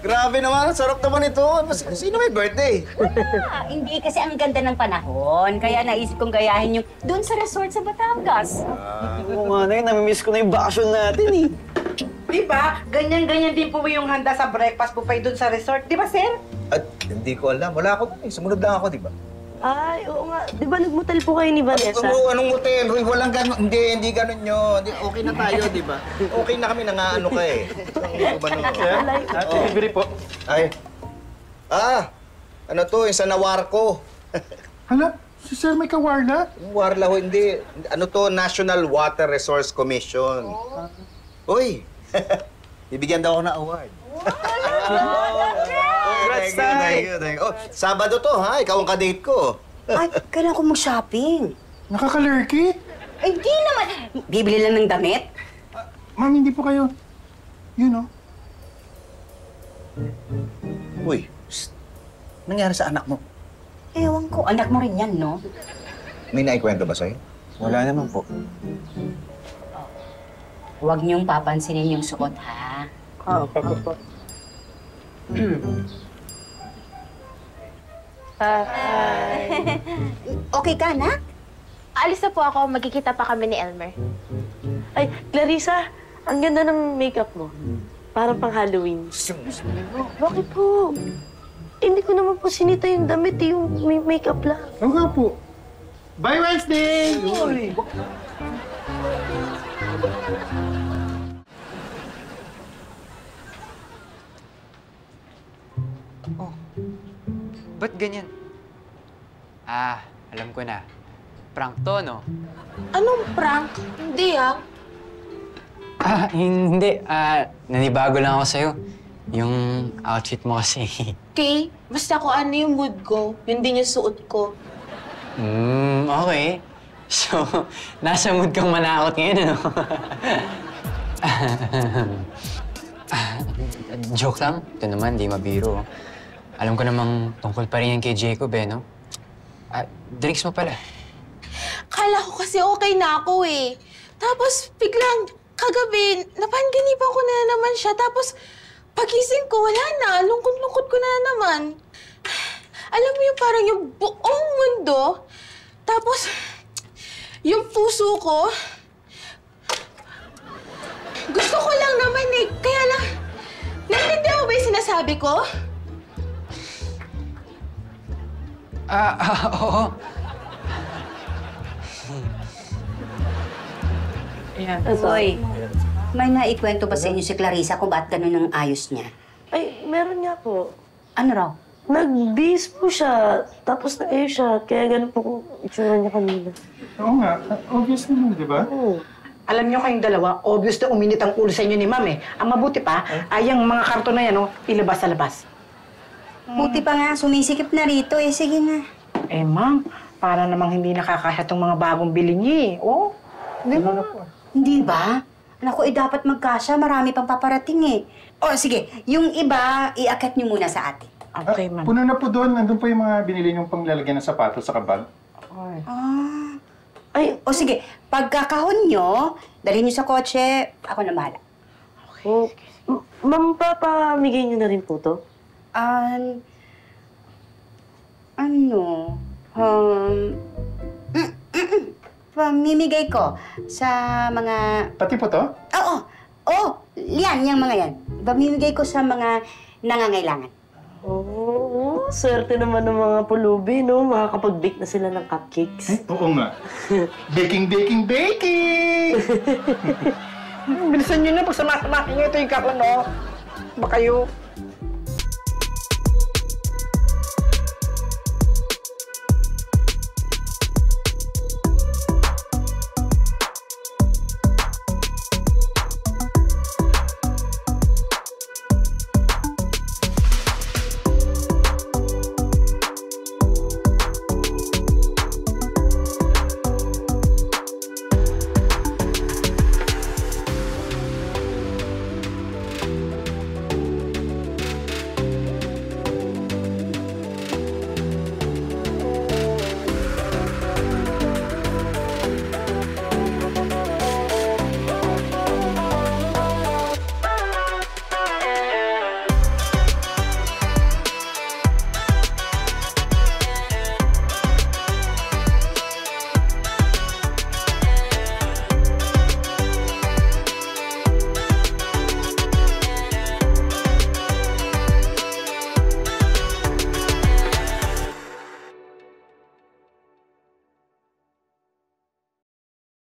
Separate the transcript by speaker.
Speaker 1: Grabe naman, sarap naman ito. Sino may birthday?
Speaker 2: Hindi kasi ang ganda ng panahon. Kaya naisip kong gayahin yung doon sa resort sa Batangas.
Speaker 3: Oo nga na yun, namimiss ko na yung bakasyon natin eh.
Speaker 4: Diba? Ganyan-ganyan din po yung handa sa breakfast buffet doon sa resort. Di ba, sir?
Speaker 1: At hindi ko alam. Wala ako dun eh. Sumunod lang ako, di ba?
Speaker 5: Ay, oo nga. Di ba nagmotel po kayo ni Vanessa?
Speaker 1: Anong motel? Walang gano'n. Hindi gano'n yun. Okay na tayo, di ba? Okay na kami, nangaano ka eh.
Speaker 3: Delivery po.
Speaker 1: Ay. Ano to? Yung sa Nawarco.
Speaker 6: Hala, si Sir may kawarla?
Speaker 1: Yung Warla ho, hindi. Ano to? National Water Resource Commission. Uy! Bibigyan daw ako ng award.
Speaker 3: Congrats,
Speaker 1: thank you. Oh, Sabado to, ha? Ikaw ang kadate ko.
Speaker 2: Ay, kailangan ko mag-shopping.
Speaker 6: Nakakalurkit?
Speaker 2: Ay, di naman. Bibili lang ng damit.
Speaker 6: Ma'am, hindi po kayo. Yun, oh.
Speaker 1: Uy, nangyari sa anak mo?
Speaker 2: Ewan ko, anak mo rin yan, no?
Speaker 1: May naikwento ba sa'yo?
Speaker 3: Wala naman po.
Speaker 2: Huwag niyong papansinin yung suot, ha?
Speaker 5: Opo.
Speaker 2: Okay ka, anak?
Speaker 7: Alis na po ako. Magkikita pa kami ni Elmer.
Speaker 5: Ay, Clarissa, ang ganda ng makeup mo. Parang pang Halloween. Bakit po? Hindi ko naman po sinita yung damit, yung may makeup lang.
Speaker 6: Oo nga po. Bye, Wednesday!
Speaker 8: Ba't ganyan? Alam ko na. Prank to, no?
Speaker 7: Anong prank? Hindi, ah.
Speaker 8: Hindi. Nanibago lang ako sa'yo. Yung outfit mo kasi.
Speaker 7: Okay, basta kung ano yung mood ko, yun din yung suot ko.
Speaker 8: Okay. So, nasa mood kang manakot ngayon, ano? Joke lang. Ito naman, di mabiro. Alam ko namang tungkol pa rin yan kay Jacob, eh, no? Drinks mo pala.
Speaker 7: Kala ko kasi okay na ako, eh. Tapos, biglang, kagabi, napanginipan ko na naman siya. Tapos, pagising ko, wala na. Lungkot-lungkot ko na naman. Alam mo yung parang yung buong mundo. Tapos, yung puso ko, gusto ko lang naman eh. Kaya lang, naiintindihan mo ba yung sinasabi ko?
Speaker 8: Oo.
Speaker 2: Ayan. Uy, may naikwento ba sa inyo si Clarissa kung ba't ganun ang ayos niya?
Speaker 5: Ay, meron nga po.
Speaker 2: Ano raw?
Speaker 5: Nag-bis po siya, tapos nag-ayos siya. Kaya ganun po kung itsura niya kanina.
Speaker 6: Oo nga. Obvious naman, di ba?
Speaker 5: Oo.
Speaker 4: Alam niyo kayong dalawa, obvious na uminit ang ulo sa inyo ni Ma'am eh. Ang mabuti pa, ay yung mga karton na yan, oh, ilabas sa labas.
Speaker 2: Buti pa nga, sumisikip na rito eh. Sige na.
Speaker 4: Eh, Ma'am, para namang hindi nakakasya tong mga bagong bili niya eh. Oh, di ba?
Speaker 2: Hindi ba? Naku, dapat magkasya. Marami pang paparating eh. O, sige. Yung iba, iakyat niyo muna sa atin.
Speaker 4: Okay, Ma'am.
Speaker 6: Puno na po doon. Nandun po yung mga binili niyong panglalagyan ng sapatos sa kabag.
Speaker 2: Ay, o sige. Pagkakahon niyo, dalhin niyo sa kotse. Ako na bahala.
Speaker 5: Okay. Ma'am, papamigay niyo na rin po to?
Speaker 2: Pamimigay ko sa mga...
Speaker 6: Pati po to?
Speaker 2: Oo, yan, yung mga yan. Pamimigay ko sa mga nangangailangan.
Speaker 5: Oo, swerte naman ng mga pulubi, no? Makakapag-bake na sila ng cupcakes.
Speaker 6: Oo nga. Baking!
Speaker 4: Bilisan niyo na, pag sama-samahin niyo ito yung kapon, no? Ba kayo?